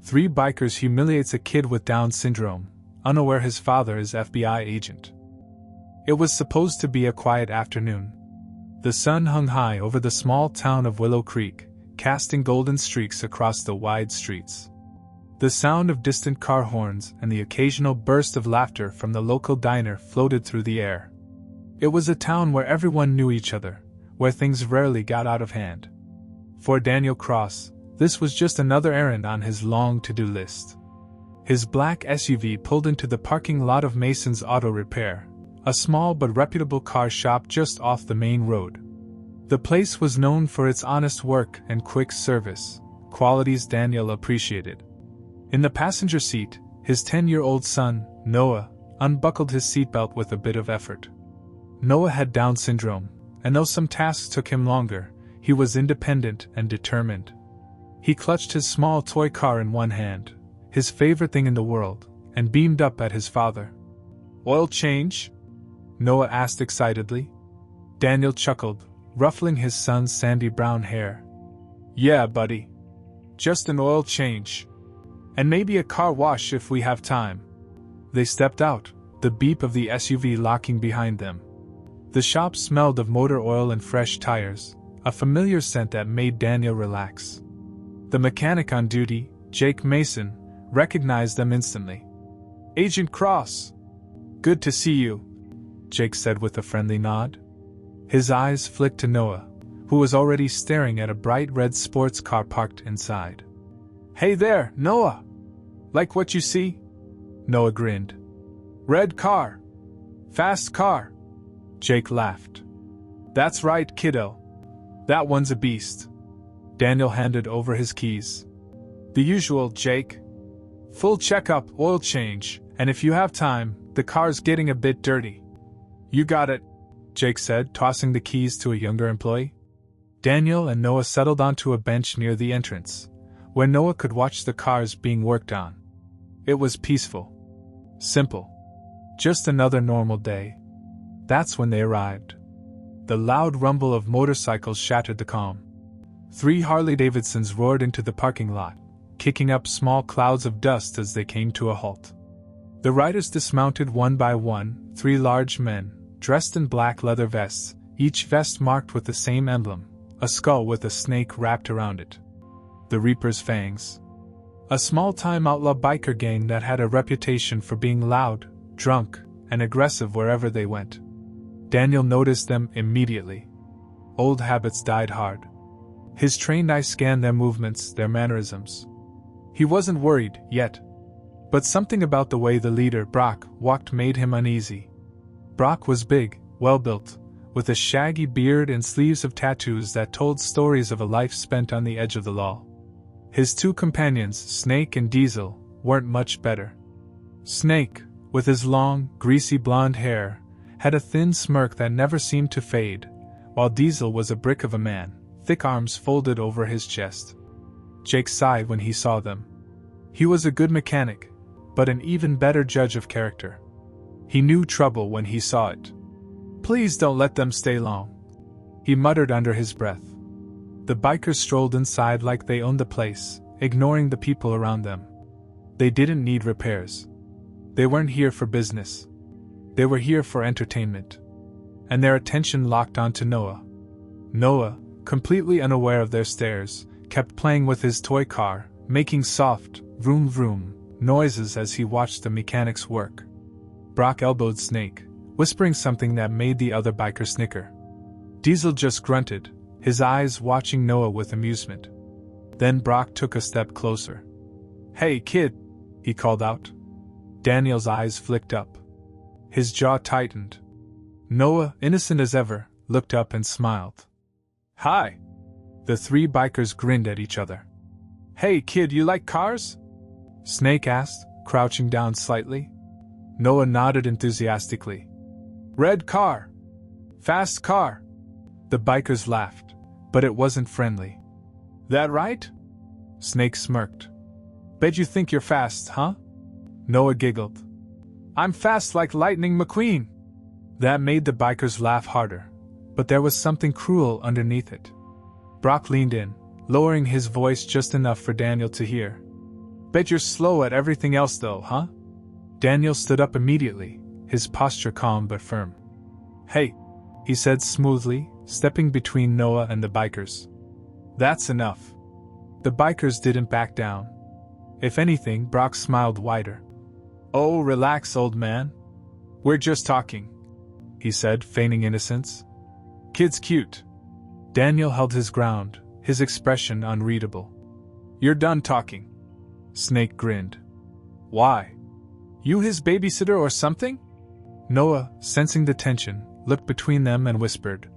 Three bikers humiliates a kid with Down syndrome, unaware his father is FBI agent. It was supposed to be a quiet afternoon. The sun hung high over the small town of Willow Creek, casting golden streaks across the wide streets. The sound of distant car horns and the occasional burst of laughter from the local diner floated through the air. It was a town where everyone knew each other, where things rarely got out of hand. For Daniel Cross, this was just another errand on his long to-do list. His black SUV pulled into the parking lot of Mason's Auto Repair, a small but reputable car shop just off the main road. The place was known for its honest work and quick service, qualities Daniel appreciated. In the passenger seat, his 10-year-old son, Noah, unbuckled his seatbelt with a bit of effort. Noah had Down syndrome, and though some tasks took him longer, he was independent and determined. He clutched his small toy car in one hand, his favorite thing in the world, and beamed up at his father. "Oil change?" Noah asked excitedly. Daniel chuckled, ruffling his son's sandy brown hair. "Yeah, buddy. Just an oil change. And maybe a car wash if we have time." They stepped out, the beep of the SUV locking behind them. The shop smelled of motor oil and fresh tires, a familiar scent that made Daniel relax. The mechanic on duty, Jake Mason, recognized them instantly. "Agent Cross! Good to see you," Jake said with a friendly nod. His eyes flicked to Noah, who was already staring at a bright red sports car parked inside. "Hey there, Noah! Like what you see?" Noah grinned. "Red car. Fast car." Jake laughed. "That's right, kiddo. That one's a beast." Daniel handed over his keys. "The usual, Jake. Full checkup, oil change, and if you have time, the car's getting a bit dirty." "You got it," Jake said, tossing the keys to a younger employee. Daniel and Noah settled onto a bench near the entrance, where Noah could watch the cars being worked on. It was peaceful. Simple. Just another normal day. That's when they arrived. The loud rumble of motorcycles shattered the calm. 3 Harley-Davidsons roared into the parking lot, kicking up small clouds of dust as they came to a halt. The riders dismounted one by one, 3 large men, dressed in black leather vests, each vest marked with the same emblem, a skull with a snake wrapped around it. The Reaper's Fangs. A small-time outlaw biker gang that had a reputation for being loud, drunk, and aggressive wherever they went. Daniel noticed them immediately. Old habits died hard. His trained eye scanned their movements, their mannerisms. He wasn't worried, yet. But something about the way the leader, Brock, walked made him uneasy. Brock was big, well-built, with a shaggy beard and sleeves of tattoos that told stories of a life spent on the edge of the law. His 2 companions, Snake and Diesel, weren't much better. Snake, with his long, greasy blonde hair, had a thin smirk that never seemed to fade, while Diesel was a brick of a man, thick arms folded over his chest. Jake sighed when he saw them. He was a good mechanic, but an even better judge of character. He knew trouble when he saw it. "Please don't let them stay long," he muttered under his breath. The bikers strolled inside like they owned the place, ignoring the people around them. They didn't need repairs. They weren't here for business. They were here for entertainment. And their attention locked onto Noah. Noah, completely unaware of their stares, kept playing with his toy car, making soft, vroom vroom, noises as he watched the mechanics work. Brock elbowed Snake, whispering something that made the other biker snicker. Diesel just grunted, his eyes watching Noah with amusement. Then Brock took a step closer. "Hey, kid," he called out. Daniel's eyes flicked up. His jaw tightened. Noah, innocent as ever, looked up and smiled. "Hi." The 3 bikers grinned at each other. "Hey, kid, you like cars?" Snake asked, crouching down slightly. Noah nodded enthusiastically. "Red car. Fast car." The bikers laughed, but it wasn't friendly. "That right?" Snake smirked. "Bet you think you're fast, huh?" Noah giggled. "I'm fast like Lightning McQueen." That made the bikers laugh harder, but there was something cruel underneath it. Brock leaned in, lowering his voice just enough for Daniel to hear. Bet you're slow at everything else though, huh? Daniel stood up immediately, his posture calm but firm. Hey, he said smoothly, stepping between Noah and the bikers. That's enough. The bikers didn't back down. If anything, Brock smiled wider. Oh, relax, old man. We're just talking, he said, feigning innocence. Kid's cute. Daniel held his ground, his expression unreadable. You're done talking. Snake grinned. Why? You his babysitter or something? Noah, sensing the tension, looked between them and whispered.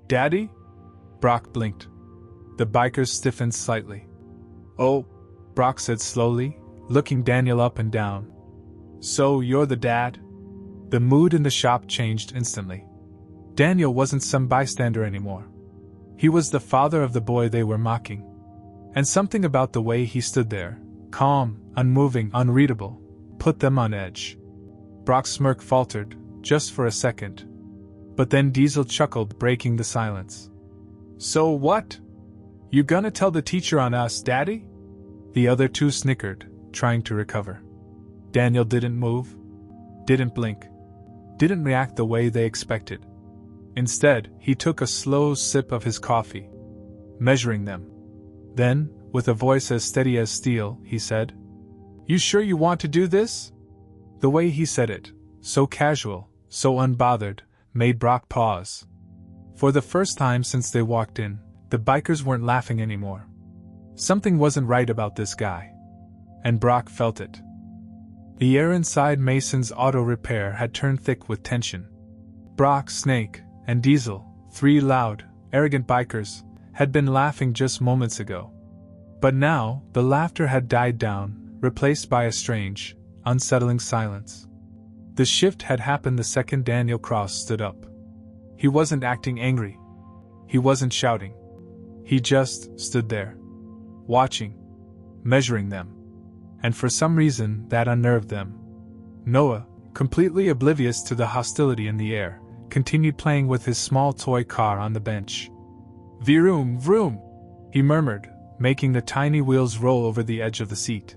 Daddy? Brock blinked. The bikers stiffened slightly. Oh, Brock said slowly, looking Daniel up and down. So you're the dad? The mood in the shop changed instantly. Daniel wasn't some bystander anymore. He was the father of the boy they were mocking. And something about the way he stood there, calm, unmoving, unreadable, put them on edge. Brock's smirk faltered, just for a second. But then Diesel chuckled, breaking the silence. So what? You gonna tell the teacher on us, Daddy? The other two snickered, trying to recover. Daniel didn't move, didn't blink, didn't react the way they expected. Instead, he took a slow sip of his coffee, measuring them. Then, with a voice as steady as steel, he said, You sure you want to do this? The way he said it, so casual, so unbothered, made Brock pause. For the first time since they walked in, the bikers weren't laughing anymore. Something wasn't right about this guy. And Brock felt it. The air inside Mason's auto repair had turned thick with tension. Brock, Snake, and Diesel, three loud, arrogant bikers, had been laughing just moments ago. But now, the laughter had died down, replaced by a strange, unsettling silence. The shift had happened the second Daniel Cross stood up. He wasn't acting angry. He wasn't shouting. He just stood there, watching, measuring them. And for some reason, that unnerved them. Noah, completely oblivious to the hostility in the air, continued playing with his small toy car on the bench. Vroom, vroom, he murmured, making the tiny wheels roll over the edge of the seat.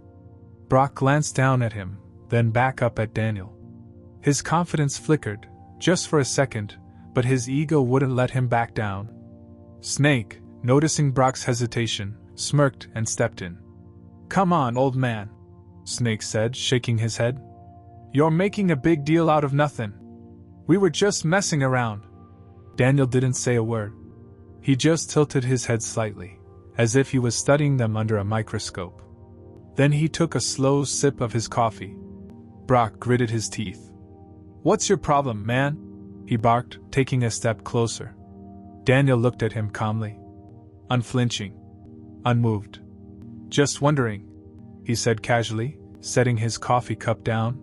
Brock glanced down at him, then back up at Daniel. His confidence flickered, just for a second, but his ego wouldn't let him back down. Snake, noticing Brock's hesitation, smirked and stepped in. Come on, old man, Snake said, shaking his head. You're making a big deal out of nothing. We were just messing around. Daniel didn't say a word. He just tilted his head slightly, as if he was studying them under a microscope. Then he took a slow sip of his coffee. Brock gritted his teeth. What's your problem, man? He barked, taking a step closer. Daniel looked at him calmly. Unflinching. Unmoved. Just wondering, he said casually, setting his coffee cup down.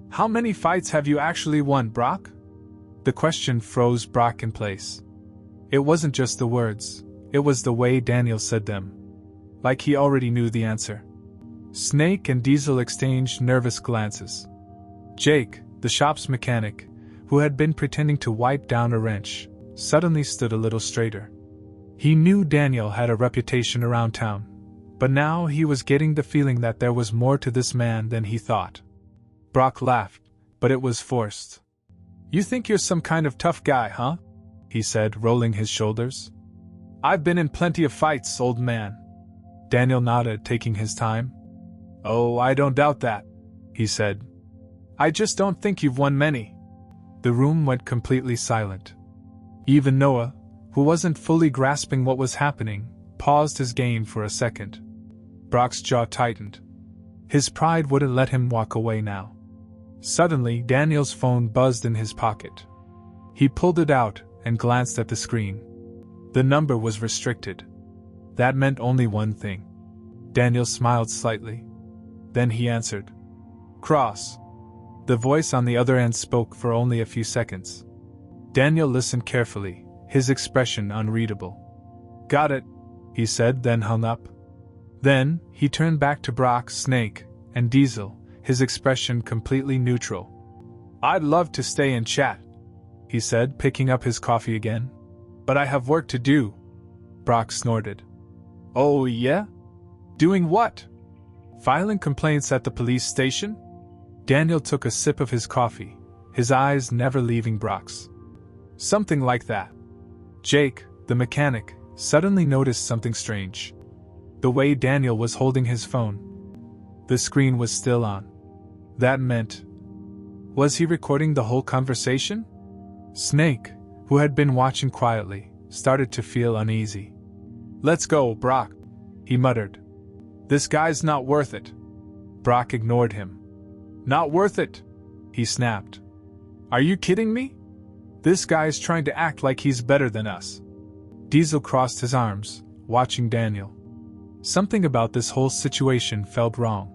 How many fights have you actually won, Brock? The question froze Brock in place. It wasn't just the words, it was the way Daniel said them. Like he already knew the answer. Snake and Diesel exchanged nervous glances. Jake, the shop's mechanic, who had been pretending to wipe down a wrench, suddenly stood a little straighter. He knew Daniel had a reputation around town, but now he was getting the feeling that there was more to this man than he thought. Brock laughed, but it was forced. You think you're some kind of tough guy, huh? He said, rolling his shoulders. I've been in plenty of fights, old man. Daniel nodded, taking his time. Oh, I don't doubt that, he said. I just don't think you've won many. The room went completely silent. Even Noah, who wasn't fully grasping what was happening, paused his game for a second. Brock's jaw tightened. His pride wouldn't let him walk away now. Suddenly, Daniel's phone buzzed in his pocket. He pulled it out and glanced at the screen. The number was restricted. That meant only one thing. Daniel smiled slightly. Then he answered. Cross. The voice on the other end spoke for only a few seconds. Daniel listened carefully, his expression unreadable. Got it, he said, then hung up. Then, he turned back to Brock, Snake, and Diesel, his expression completely neutral. I'd love to stay and chat, he said, picking up his coffee again. But I have work to do. Brock snorted. Oh yeah? Doing what? Filing complaints at the police station? Daniel took a sip of his coffee, his eyes never leaving Brock's. Something like that. Jake, the mechanic, suddenly noticed something strange. The way Daniel was holding his phone. The screen was still on. That meant... was he recording the whole conversation? Snake, who had been watching quietly, started to feel uneasy. "Let's go, Brock," he muttered. "This guy's not worth it." Brock ignored him. "Not worth it?" he snapped. "Are you kidding me? This guy's trying to act like he's better than us." Diesel crossed his arms, watching Daniel. Something about this whole situation felt wrong.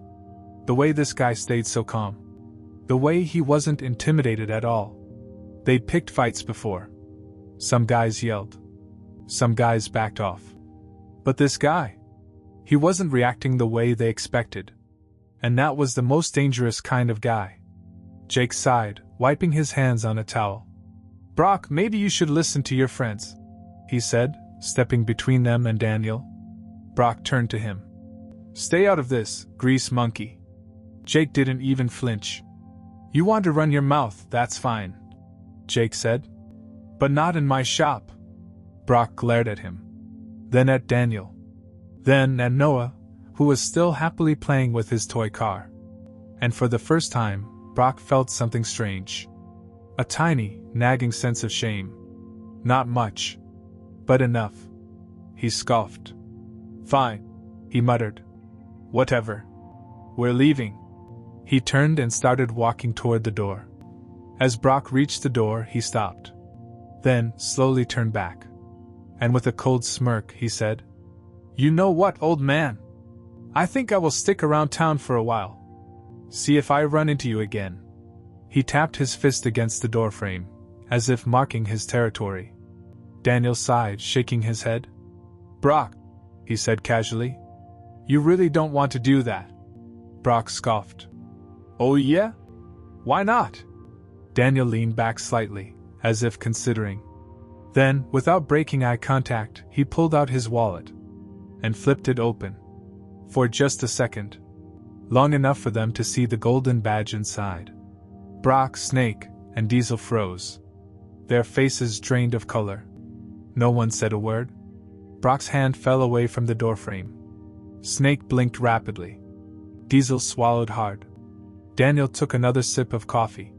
The way this guy stayed so calm. The way he wasn't intimidated at all. They'd picked fights before. Some guys yelled. Some guys backed off. But this guy? He wasn't reacting the way they expected. And that was the most dangerous kind of guy. Jake sighed, wiping his hands on a towel. "Brock, maybe you should listen to your friends," he said, stepping between them and Daniel. Brock turned to him. "Stay out of this, grease monkey." Jake didn't even flinch. "You want to run your mouth, that's fine," Jake said. "But not in my shop." Brock glared at him. Then at Daniel. Then at Noah, who was still happily playing with his toy car. And for the first time, Brock felt something strange. A tiny, nagging sense of shame. Not much. But enough. He scoffed. "Fine," he muttered. "Whatever. We're leaving." He turned and started walking toward the door. As Brock reached the door, he stopped. Then, slowly turned back. And with a cold smirk, he said, "You know what, old man? I think I will stick around town for a while. See if I run into you again." He tapped his fist against the doorframe, as if marking his territory. Daniel sighed, shaking his head. "Brock," he said casually, "you really don't want to do that." Brock scoffed. "Oh yeah? Why not?" Daniel leaned back slightly, as if considering. Then, without breaking eye contact, he pulled out his wallet and flipped it open. For just a second. Long enough for them to see the golden badge inside. Brock, Snake, and Diesel froze. Their faces drained of color. No one said a word. Brock's hand fell away from the doorframe. Snake blinked rapidly. Diesel swallowed hard. Daniel took another sip of coffee.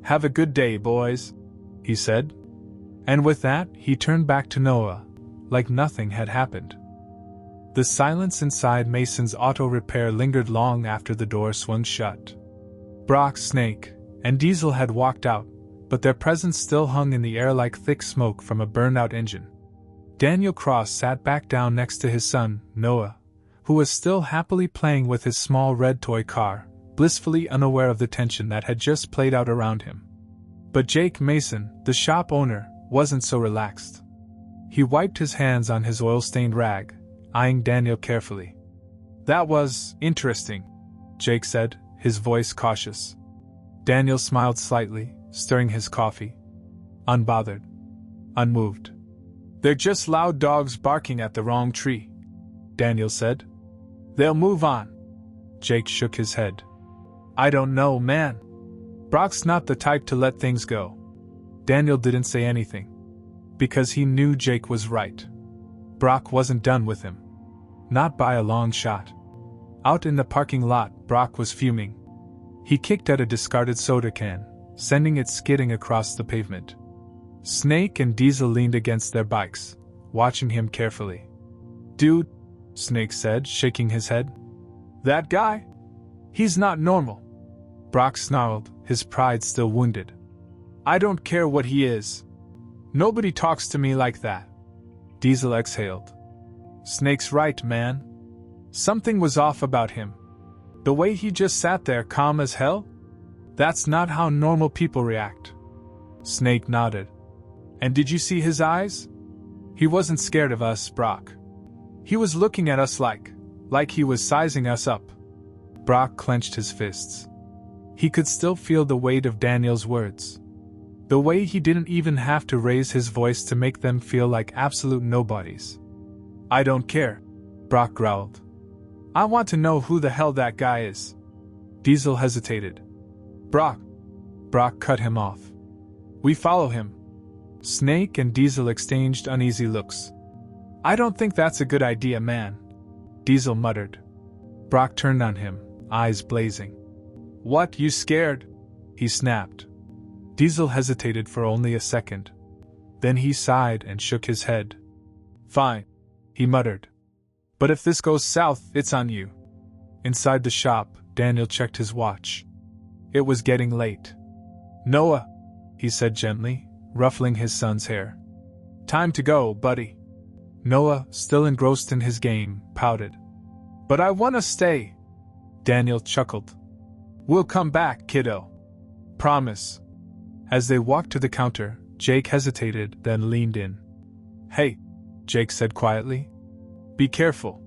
"Have a good day, boys," he said. And with that, he turned back to Noah, like nothing had happened. The silence inside Mason's auto repair lingered long after the door swung shut. Brock, Snake, and Diesel had walked out, but their presence still hung in the air like thick smoke from a burned-out engine. Daniel Cross sat back down next to his son, Noah, who was still happily playing with his small red toy car, blissfully unaware of the tension that had just played out around him. But Jake Mason, the shop owner, wasn't so relaxed. He wiped his hands on his oil-stained rag, eyeing Daniel carefully. "That was interesting," Jake said, his voice cautious. Daniel smiled slightly, stirring his coffee. Unbothered. Unmoved. "They're just loud dogs barking at the wrong tree," Daniel said. "They'll move on." Jake shook his head. "I don't know, man. Brock's not the type to let things go." Daniel didn't say anything. Because he knew Jake was right. Brock wasn't done with him. Not by a long shot. Out in the parking lot, Brock was fuming. He kicked at a discarded soda can, sending it skidding across the pavement. Snake and Diesel leaned against their bikes, watching him carefully. "Dude," Snake said, shaking his head. "That guy? He's not normal." Brock snarled, his pride still wounded. "I don't care what he is. Nobody talks to me like that." Diesel exhaled. "Snake's right, man. Something was off about him. The way he just sat there calm as hell? That's not how normal people react." Snake nodded. "And did you see his eyes? He wasn't scared of us, Brock. He was looking at us like he was sizing us up." Brock clenched his fists. He could still feel the weight of Daniel's words. The way he didn't even have to raise his voice to make them feel like absolute nobodies. "I don't care," Brock growled. I want to know who the hell that guy is. Diesel hesitated. Brock. Brock cut him off. We follow him. Snake and Diesel exchanged uneasy looks. I don't think that's a good idea, man. Diesel muttered. Brock turned on him, eyes blazing. What, you scared? He snapped. Diesel hesitated for only a second. Then he sighed and shook his head. Fine, he muttered. But if this goes south, it's on you. Inside the shop, Daniel checked his watch. It was getting late. Noah, he said gently, ruffling his son's hair. Time to go, buddy. Noah, still engrossed in his game, pouted. But I want to stay. Daniel chuckled. We'll come back, kiddo. Promise. As they walked to the counter, Jake hesitated, then leaned in. Hey, Jake said quietly. Be careful.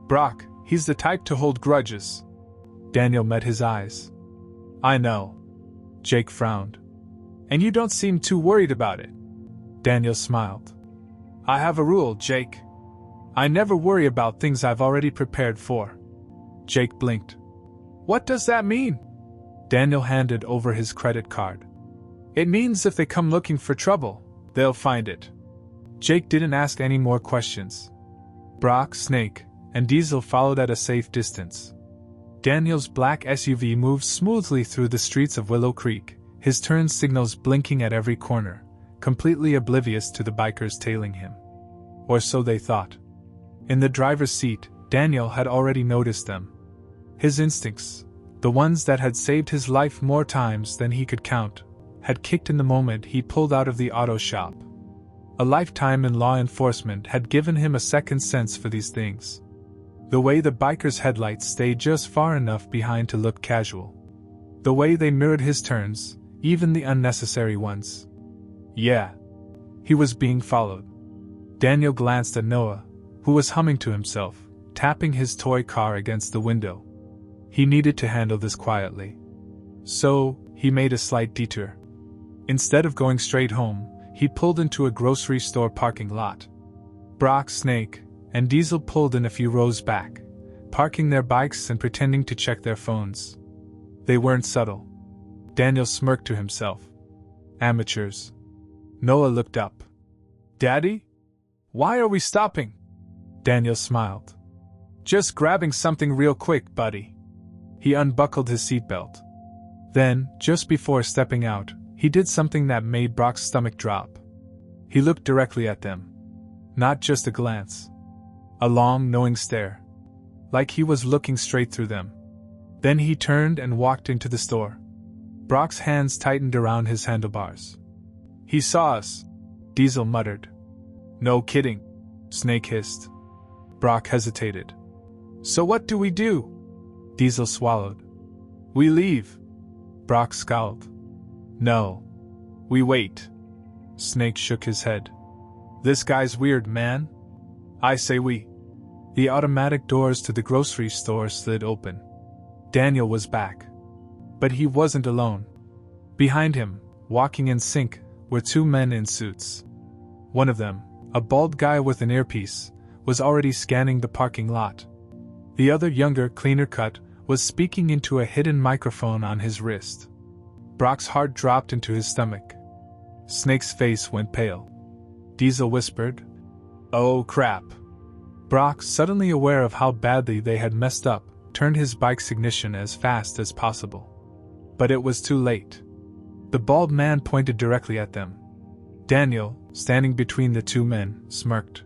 Brock, he's the type to hold grudges. Daniel met his eyes. I know. Jake frowned. And you don't seem too worried about it. Daniel smiled. I have a rule, Jake. I never worry about things I've already prepared for. Jake blinked. What does that mean? Daniel handed over his credit card. It means if they come looking for trouble, they'll find it. Jake didn't ask any more questions. Brock, Snake, and Diesel followed at a safe distance. Daniel's black SUV moved smoothly through the streets of Willow Creek, his turn signals blinking at every corner, completely oblivious to the bikers tailing him. Or so they thought. In the driver's seat, Daniel had already noticed them. His instincts, the ones that had saved his life more times than he could count, had kicked in the moment he pulled out of the auto shop. A lifetime in law enforcement had given him a second sense for these things. The way the biker's headlights stayed just far enough behind to look casual. The way they mirrored his turns, even the unnecessary ones. Yeah. He was being followed. Daniel glanced at Noah, who was humming to himself, tapping his toy car against the window. He needed to handle this quietly. So, he made a slight detour. Instead of going straight home, he pulled into a grocery store parking lot. Brock, Snake, and Diesel pulled in a few rows back, parking their bikes and pretending to check their phones. They weren't subtle. Daniel smirked to himself. Amateurs. Noah looked up. Daddy? Why are we stopping? Daniel smiled. Just grabbing something real quick, buddy. He unbuckled his seatbelt. Then, just before stepping out, he did something that made Brock's stomach drop. He looked directly at them. Not just a glance. A long, knowing stare. Like he was looking straight through them. Then he turned and walked into the store. Brock's hands tightened around his handlebars. He saw us, Diesel muttered. No kidding, Snake hissed. Brock hesitated. So what do we do? Diesel swallowed. We leave. Brock scowled. No. We wait. Snake shook his head. This guy's weird, man. I say we. The automatic doors to the grocery store slid open. Daniel was back. But he wasn't alone. Behind him, walking in sync, were two men in suits. One of them, a bald guy with an earpiece, was already scanning the parking lot. The other, younger, cleaner cut, was speaking into a hidden microphone on his wrist. Brock's heart dropped into his stomach. Snake's face went pale. Diesel whispered, "Oh crap." Brock, suddenly aware of how badly they had messed up, turned his bike's ignition as fast as possible. But it was too late. The bald man pointed directly at them. Daniel, standing between the two men, smirked.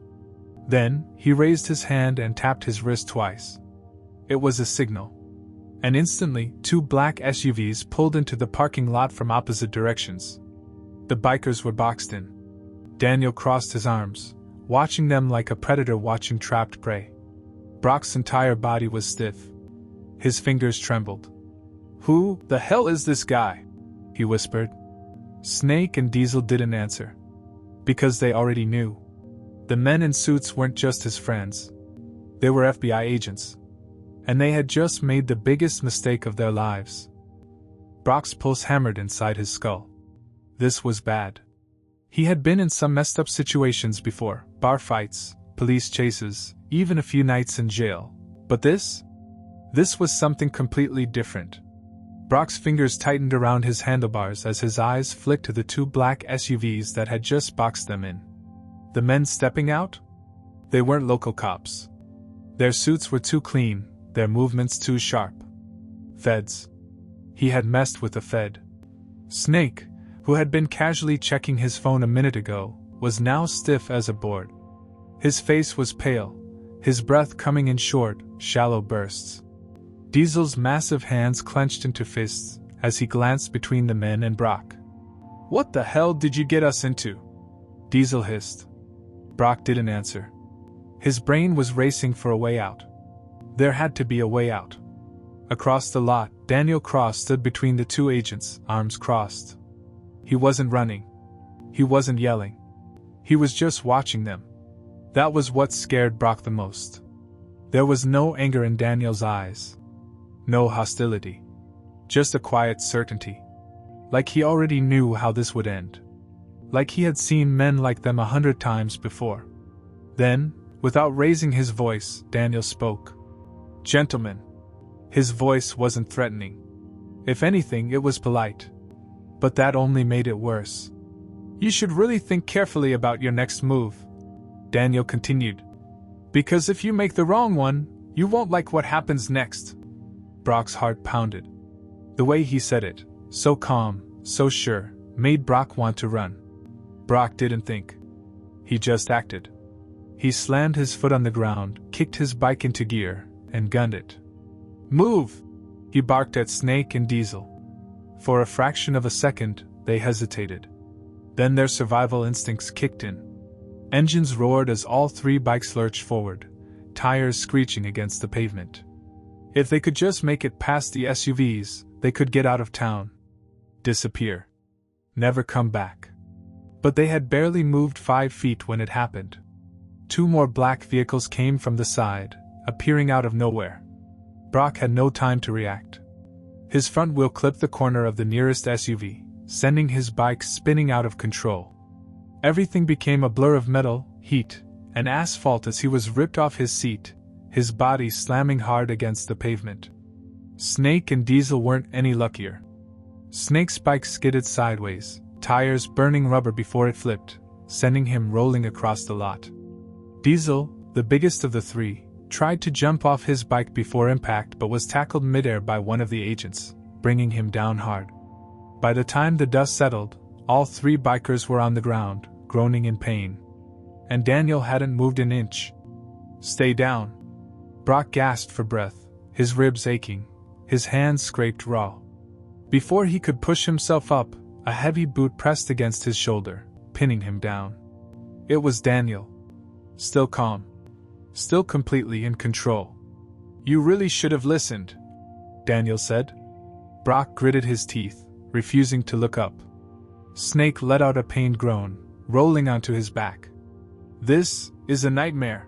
Then, he raised his hand and tapped his wrist twice. It was a signal. And instantly, two black SUVs pulled into the parking lot from opposite directions. The bikers were boxed in. Daniel crossed his arms, watching them like a predator watching trapped prey. Brock's entire body was stiff. His fingers trembled. Who the hell is this guy? He whispered. Snake and Diesel didn't answer. Because they already knew. The men in suits weren't just his friends. They were FBI agents. And they had just made the biggest mistake of their lives. Brock's pulse hammered inside his skull. This was bad. He had been in some messed up situations before, bar fights, police chases, even a few nights in jail, But this was something completely different. Brock's fingers tightened around his handlebars as his eyes flicked to the two black SUVs that had just boxed them in. The men stepping out? They weren't local cops. Their suits were too clean, their movements too sharp. Feds. He had messed with a Fed. Snake, who had been casually checking his phone a minute ago, was now stiff as a board. His face was pale, his breath coming in short, shallow bursts. Diesel's massive hands clenched into fists as he glanced between the men and Brock. "What the hell did you get us into?" Diesel hissed. Brock didn't answer. His brain was racing for a way out. There had to be a way out. Across the lot, Daniel Cross stood between the two agents, arms crossed. He wasn't running. He wasn't yelling. He was just watching them. That was what scared Brock the most. There was no anger in Daniel's eyes. No hostility. Just a quiet certainty. Like he already knew how this would end. Like he had seen men like them 100 times before. Then, without raising his voice, Daniel spoke. "Gentlemen." His voice wasn't threatening. If anything, it was polite. But that only made it worse. "You should really think carefully about your next move," Daniel continued. "Because if you make the wrong one, you won't like what happens next." Brock's heart pounded. The way he said it, so calm, so sure, made Brock want to run. Brock didn't think. He just acted. He slammed his foot on the ground, kicked his bike into gear, and gunned it. "Move!" he barked at Snake and Diesel. For a fraction of a second, they hesitated. Then their survival instincts kicked in. Engines roared as all three bikes lurched forward, tires screeching against the pavement. If they could just make it past the SUVs, they could get out of town. Disappear. Never come back. But they had barely moved 5 feet when it happened. 2 more black vehicles came from the side, appearing out of nowhere. Brock had no time to react. His front wheel clipped the corner of the nearest SUV, sending his bike spinning out of control. Everything became a blur of metal, heat, and asphalt as he was ripped off his seat, his body slamming hard against the pavement. Snake and Diesel weren't any luckier. Snake's bike skidded sideways, tires burning rubber before it flipped, sending him rolling across the lot. Diesel, the biggest of the three, tried to jump off his bike before impact but was tackled midair by one of the agents, bringing him down hard. By the time the dust settled, all 3 bikers were on the ground, groaning in pain. And Daniel hadn't moved an inch. "Stay down." Brock gasped for breath, his ribs aching, his hands scraped raw. Before he could push himself up, a heavy boot pressed against his shoulder, pinning him down. It was Daniel. Still calm. Still completely in control. "You really should have listened," Daniel said. Brock gritted his teeth, refusing to look up. Snake let out a pained groan, rolling onto his back. "This is a nightmare."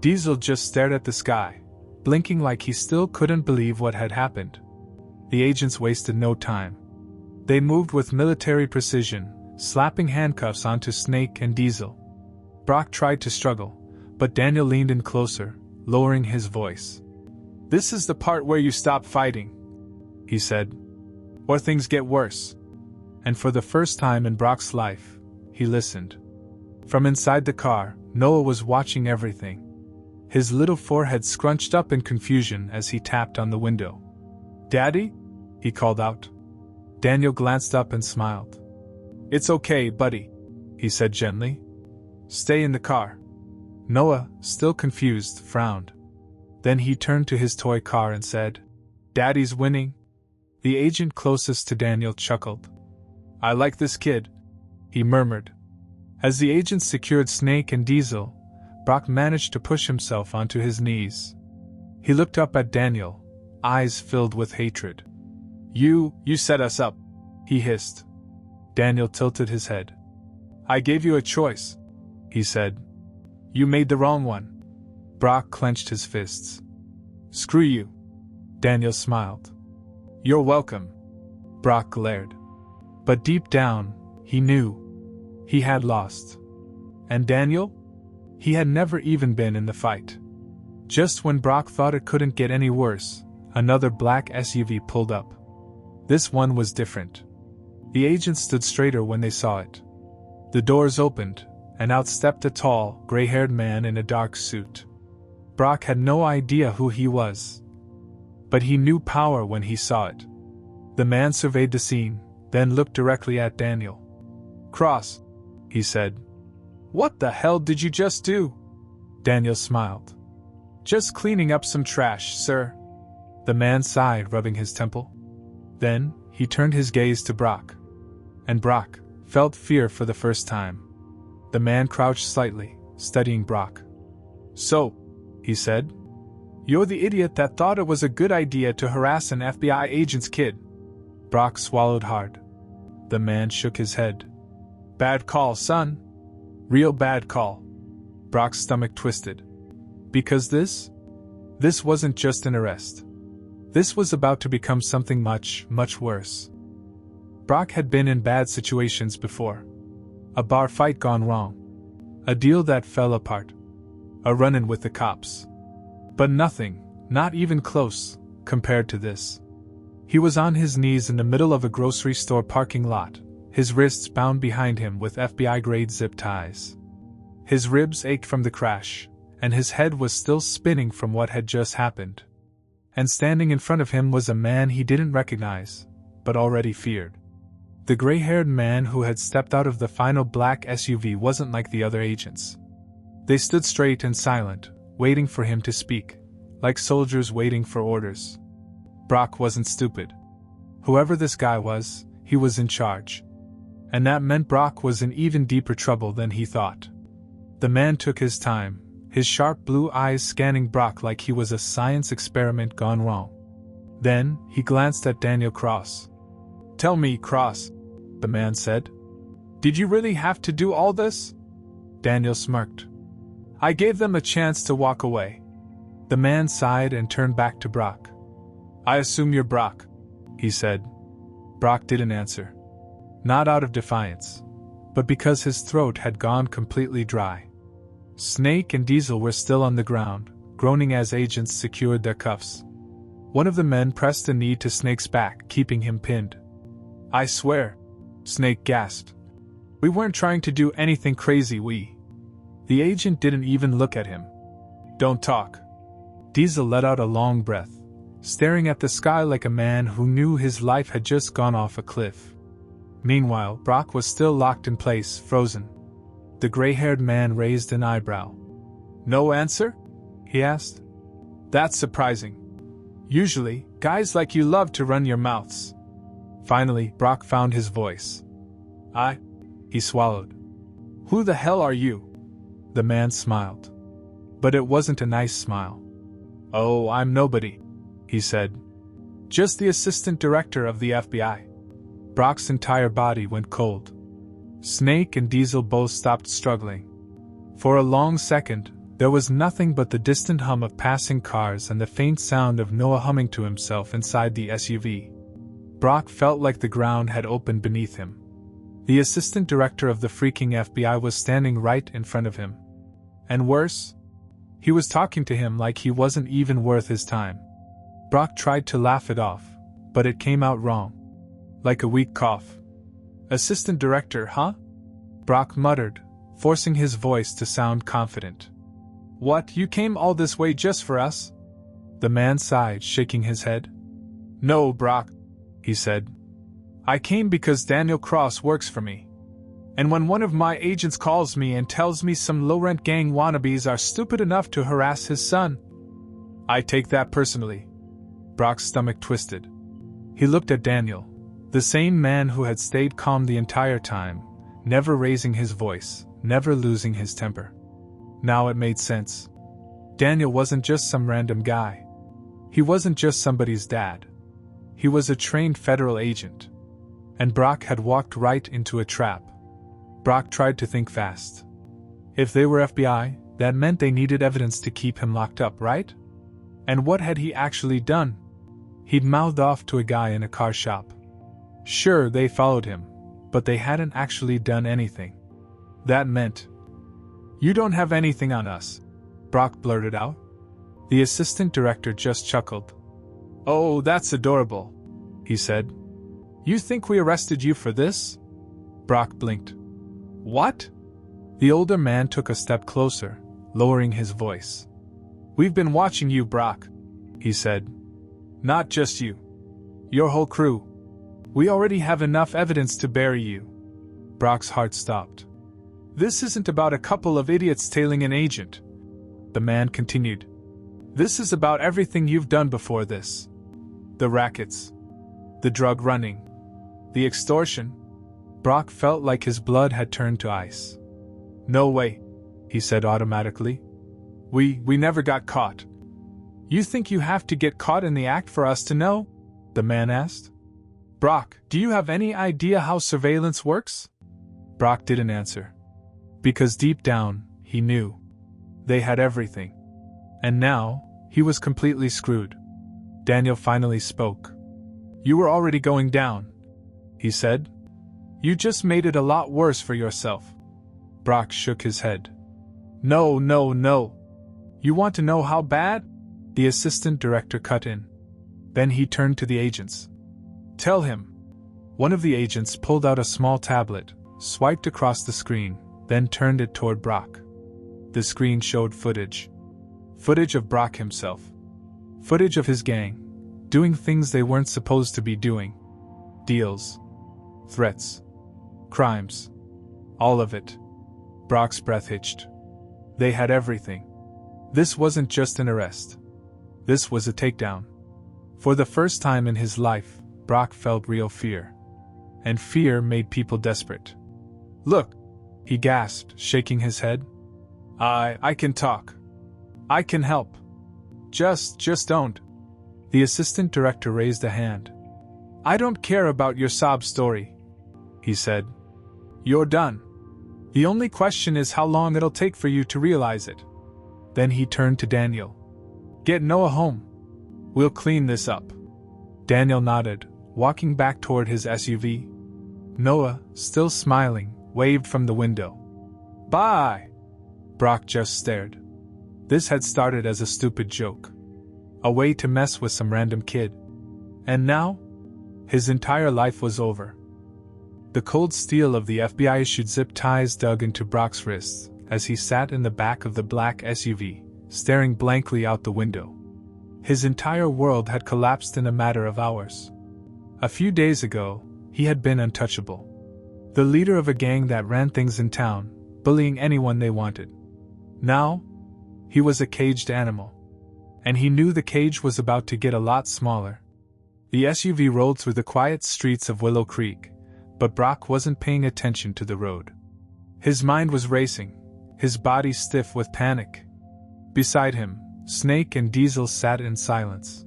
Diesel just stared at the sky, blinking like he still couldn't believe what had happened. The agents wasted no time. They moved with military precision, slapping handcuffs onto Snake and Diesel. Brock tried to struggle, but Daniel leaned in closer, lowering his voice. "This is the part where you stop fighting," he said. "Or things get worse." And for the first time in Brock's life, he listened. From inside the car, Noah was watching everything. His little forehead scrunched up in confusion as he tapped on the window. "Daddy?" he called out. Daniel glanced up and smiled. "It's okay, buddy," he said gently. "Stay in the car." Noah, still confused, frowned. Then he turned to his toy car and said, "Daddy's winning." The agent closest to Daniel chuckled. "I like this kid," he murmured. As the agents secured Snake and Diesel, Brock managed to push himself onto his knees. He looked up at Daniel, eyes filled with hatred. You set us up," he hissed. Daniel tilted his head. "I gave you a choice," he said. "You made the wrong one." Brock clenched his fists. "Screw you." Daniel smiled. "You're welcome." Brock glared. But deep down, he knew. He had lost. And Daniel? He had never even been in the fight. Just when Brock thought it couldn't get any worse, another black SUV pulled up. This one was different. The agents stood straighter when they saw it. The doors opened, and out stepped a tall, gray-haired man in a dark suit. Brock had no idea who he was, but he knew power when he saw it. The man surveyed the scene, then looked directly at Daniel. "Cross," he said. "What the hell did you just do?" Daniel smiled. "Just cleaning up some trash, sir." The man sighed, rubbing his temple. Then, he turned his gaze to Brock. And Brock felt fear for the first time. The man crouched slightly, studying Brock. "So," he said, "you're the idiot that thought it was a good idea to harass an FBI agent's kid." Brock swallowed hard. The man shook his head. "Bad call, son. Real bad call." Brock's stomach twisted. Because this wasn't just an arrest. This was about to become something much, much worse. Brock had been in bad situations before. A bar fight gone wrong. A deal that fell apart. A run-in with the cops. But nothing, not even close, compared to this. He was on his knees in the middle of a grocery store parking lot, his wrists bound behind him with FBI-grade zip ties. His ribs ached from the crash, and his head was still spinning from what had just happened. And standing in front of him was a man he didn't recognize, but already feared. The gray-haired man who had stepped out of the final black SUV wasn't like the other agents. They stood straight and silent, waiting for him to speak, like soldiers waiting for orders. Brock wasn't stupid. Whoever this guy was, he was in charge. And that meant Brock was in even deeper trouble than he thought. The man took his time, his sharp blue eyes scanning Brock like he was a science experiment gone wrong. Then, he glanced at Daniel Cross. "Tell me, Cross," the man said. "Did you really have to do all this?" Daniel smirked. "I gave them a chance to walk away." The man sighed and turned back to Brock. "I assume you're Brock," he said. Brock didn't answer. Not out of defiance, but because his throat had gone completely dry. Snake and Diesel were still on the ground, groaning as agents secured their cuffs. One of the men pressed a knee to Snake's back, keeping him pinned. "I swear," Snake gasped. "We weren't trying to do anything crazy, The agent didn't even look at him. "Don't talk." Diesel let out a long breath, staring at the sky like a man who knew his life had just gone off a cliff. Meanwhile, Brock was still locked in place, frozen. The gray-haired man raised an eyebrow. "No answer?" he asked. "That's surprising. Usually, guys like you love to run your mouths." Finally, Brock found his voice. He swallowed. "Who the hell are you?" The man smiled. But it wasn't a nice smile. "Oh, I'm nobody," he said. "Just the assistant director of the FBI." Brock's entire body went cold. Snake and Diesel both stopped struggling. For a long second, there was nothing but the distant hum of passing cars and the faint sound of Noah humming to himself inside the SUV. Brock felt like the ground had opened beneath him. The assistant director of the freaking FBI was standing right in front of him. And worse, he was talking to him like he wasn't even worth his time. Brock tried to laugh it off, but it came out wrong. Like a weak cough. "Assistant director, huh?" Brock muttered, forcing his voice to sound confident. "What, you came all this way just for us?" The man sighed, shaking his head. "No, Brock," he said. "I came because Daniel Cross works for me. And when one of my agents calls me and tells me some low-rent gang wannabes are stupid enough to harass his son, I take that personally." Brock's stomach twisted. He looked at Daniel, the same man who had stayed calm the entire time, never raising his voice, never losing his temper. Now it made sense. Daniel wasn't just some random guy. He wasn't just somebody's dad. He was a trained federal agent. And Brock had walked right into a trap. Brock tried to think fast. If they were FBI, that meant they needed evidence to keep him locked up, right? And what had he actually done? He'd mouthed off to a guy in a car shop. Sure, they followed him, but they hadn't actually done anything. That meant, "You don't have anything on us," Brock blurted out. The assistant director just chuckled. "Oh, that's adorable," he said. "You think we arrested you for this?" Brock blinked. "What?" The older man took a step closer, lowering his voice. "We've been watching you, Brock," he said. "Not just you. Your whole crew. We already have enough evidence to bury you." Brock's heart stopped. "This isn't about a couple of idiots tailing an agent," the man continued. "This is about everything you've done before this. The rackets. The drug running. The extortion." Brock felt like his blood had turned to ice. "No way," he said automatically. We never got caught." "You think you have to get caught in the act for us to know?" the man asked. "Brock, do you have any idea how surveillance works?" Brock didn't answer. Because deep down, he knew. They had everything. And now, he was completely screwed. Daniel finally spoke. "You were already going down," he said. "You just made it a lot worse for yourself." Brock shook his head. No. You want to know how bad?" The assistant director cut in. Then he turned to the agents. "Tell him." One of the agents pulled out a small tablet, swiped across the screen, then turned it toward Brock. The screen showed footage. Footage of Brock himself. Footage of his gang, doing things they weren't supposed to be doing. Deals. Threats. Crimes. All of it. Brock's breath hitched. They had everything. This wasn't just an arrest. This was a takedown. For the first time in his life, Brock felt real fear. And fear made people desperate. "Look," he gasped, shaking his head. I can talk. I can help. Just don't." The assistant director raised a hand. "I don't care about your sob story," he said. "You're done. The only question is how long it'll take for you to realize it." Then he turned to Daniel. "Get Noah home. We'll clean this up." Daniel nodded, walking back toward his SUV. Noah, still smiling, waved from the window. "Bye!" Brock just stared. This had started as a stupid joke. A way to mess with some random kid. And now? His entire life was over. The cold steel of the FBI-issued zip ties dug into Brock's wrists as he sat in the back of the black SUV, staring blankly out the window. His entire world had collapsed in a matter of hours. A few days ago, he had been untouchable. The leader of a gang that ran things in town, bullying anyone they wanted. Now, he was a caged animal. And he knew the cage was about to get a lot smaller. The SUV rolled through the quiet streets of Willow Creek, but Brock wasn't paying attention to the road. His mind was racing, his body stiff with panic. Beside him, Snake and Diesel sat in silence.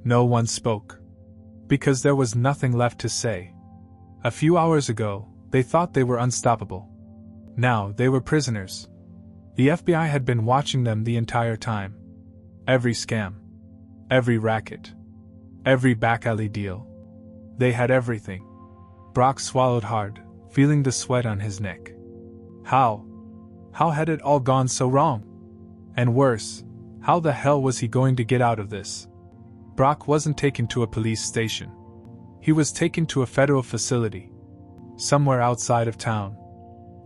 No one spoke. Because there was nothing left to say. A few hours ago, they thought they were unstoppable. Now they were prisoners. The FBI had been watching them the entire time. Every scam. Every racket. Every back alley deal. They had everything. Brock swallowed hard, feeling the sweat on his neck. How had it all gone so wrong? And worse, how the hell was he going to get out of this? Brock wasn't taken to a police station. He was taken to a federal facility. Somewhere outside of town.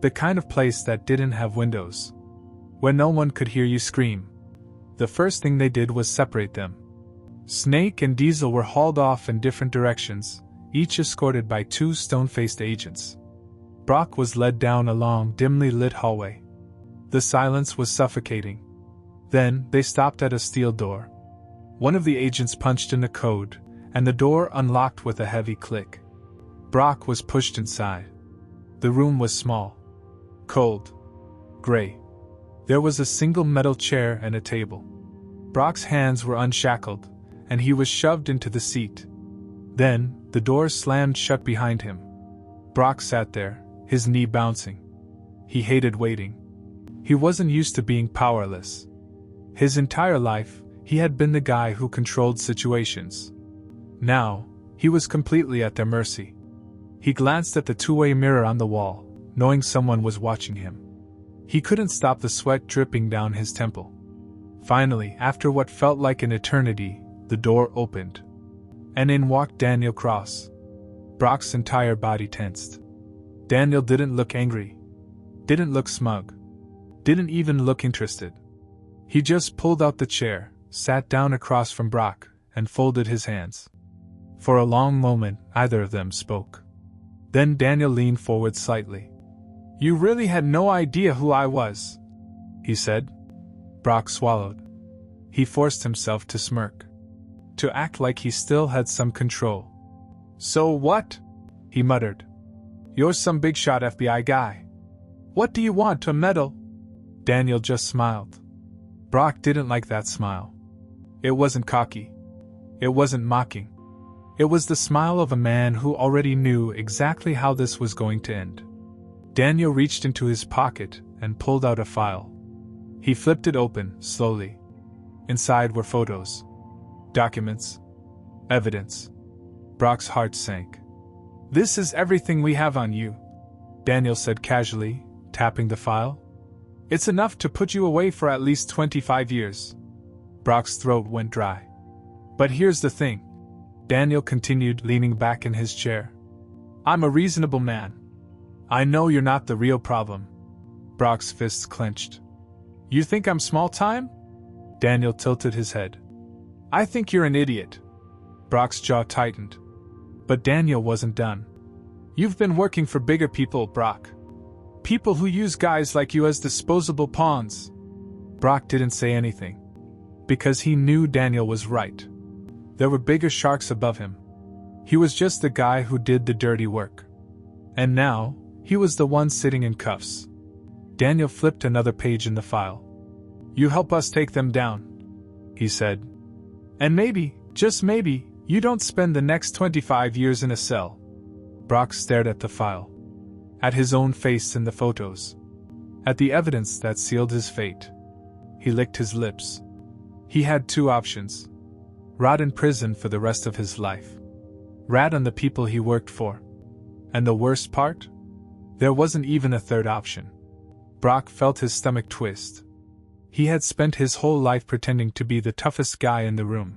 The kind of place that didn't have windows. Where no one could hear you scream. The first thing they did was separate them. Snake and Diesel were hauled off in different directions, each escorted by two stone-faced agents. Brock was led down a long, dimly lit hallway. The silence was suffocating. Then, they stopped at a steel door. One of the agents punched in a code, and the door unlocked with a heavy click. Brock was pushed inside. The room was small. Cold. Gray. There was a single metal chair and a table. Brock's hands were unshackled, and he was shoved into the seat. Then, the door slammed shut behind him. Brock sat there, his knee bouncing. He hated waiting. He wasn't used to being powerless. His entire life, he had been the guy who controlled situations. Now, he was completely at their mercy. He glanced at the two-way mirror on the wall, knowing someone was watching him. He couldn't stop the sweat dripping down his temple. Finally, after what felt like an eternity, the door opened. And in walked Daniel Cross. Brock's entire body tensed. Daniel didn't look angry. Didn't look smug. Didn't even look interested. He just pulled out the chair, sat down across from Brock, and folded his hands. For a long moment, neither of them spoke. Then Daniel leaned forward slightly. "You really had no idea who I was," he said. Brock swallowed. He forced himself to smirk. To act like he still had some control. "So what?" he muttered. "You're some big shot FBI guy. What do you want, a medal?" Daniel just smiled. Brock didn't like that smile. It wasn't cocky. It wasn't mocking. It was the smile of a man who already knew exactly how this was going to end. Daniel reached into his pocket and pulled out a file. He flipped it open, slowly. Inside were photos. Documents. Evidence. Brock's heart sank. "This is everything we have on you," Daniel said casually, tapping the file. "It's enough to put you away for at least 25 years. Brock's throat went dry. "But here's the thing," Daniel continued, leaning back in his chair. "I'm a reasonable man. I know you're not the real problem." Brock's fists clenched. "You think I'm small time?" Daniel tilted his head. "I think you're an idiot." Brock's jaw tightened. But Daniel wasn't done. "You've been working for bigger people, Brock. People who use guys like you as disposable pawns." Brock didn't say anything. Because he knew Daniel was right. There were bigger sharks above him. He was just the guy who did the dirty work. And now, he was the one sitting in cuffs. Daniel flipped another page in the file. "You help us take them down," he said. "And maybe, just maybe, you don't spend the next 25 years in a cell." Brock stared at the file. At his own face in the photos. At the evidence that sealed his fate. He licked his lips. He had two options. Rot in prison for the rest of his life. Rat on the people he worked for. And the worst part? There wasn't even a third option. Brock felt his stomach twist. He had spent his whole life pretending to be the toughest guy in the room.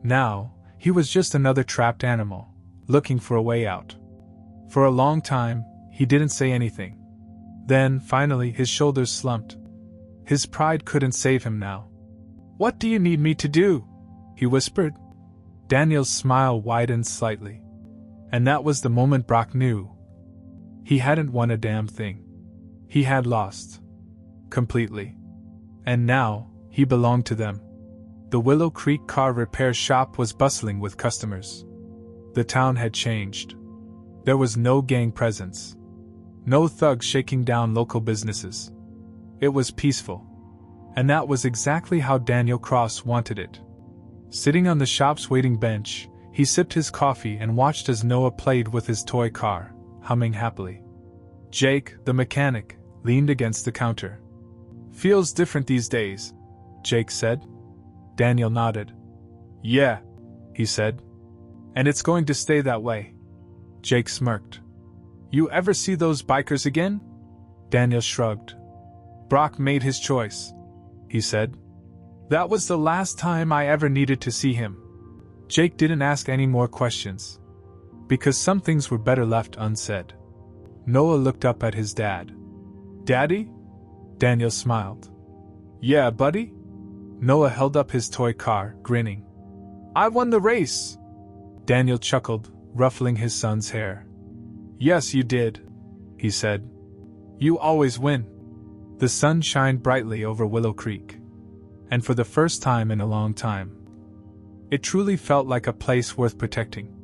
Now, he was just another trapped animal, looking for a way out. For a long time, he didn't say anything. Then, finally, his shoulders slumped. His pride couldn't save him now. "What do you need me to do?" he whispered. Daniel's smile widened slightly. And that was the moment Brock knew. He hadn't won a damn thing. He had lost. Completely. And now, he belonged to them. The Willow Creek car repair shop was bustling with customers. The town had changed. There was no gang presence. No thugs shaking down local businesses. It was peaceful. And that was exactly how Daniel Cross wanted it. Sitting on the shop's waiting bench, he sipped his coffee and watched as Noah played with his toy car, humming happily. Jake, the mechanic, leaned against the counter. "Feels different these days," Jake said. Daniel nodded. "Yeah," he said. "And it's going to stay that way." Jake smirked. "You ever see those bikers again?" Daniel shrugged. "Brock made his choice," he said. "That was the last time I ever needed to see him." Jake didn't ask any more questions. Because some things were better left unsaid. Noah looked up at his dad. "Daddy?" Daniel smiled. "Yeah, buddy?" Noah held up his toy car, grinning. "I won the race!" Daniel chuckled, ruffling his son's hair. "Yes, you did," he said. "You always win." The sun shined brightly over Willow Creek. And for the first time in a long time, it truly felt like a place worth protecting.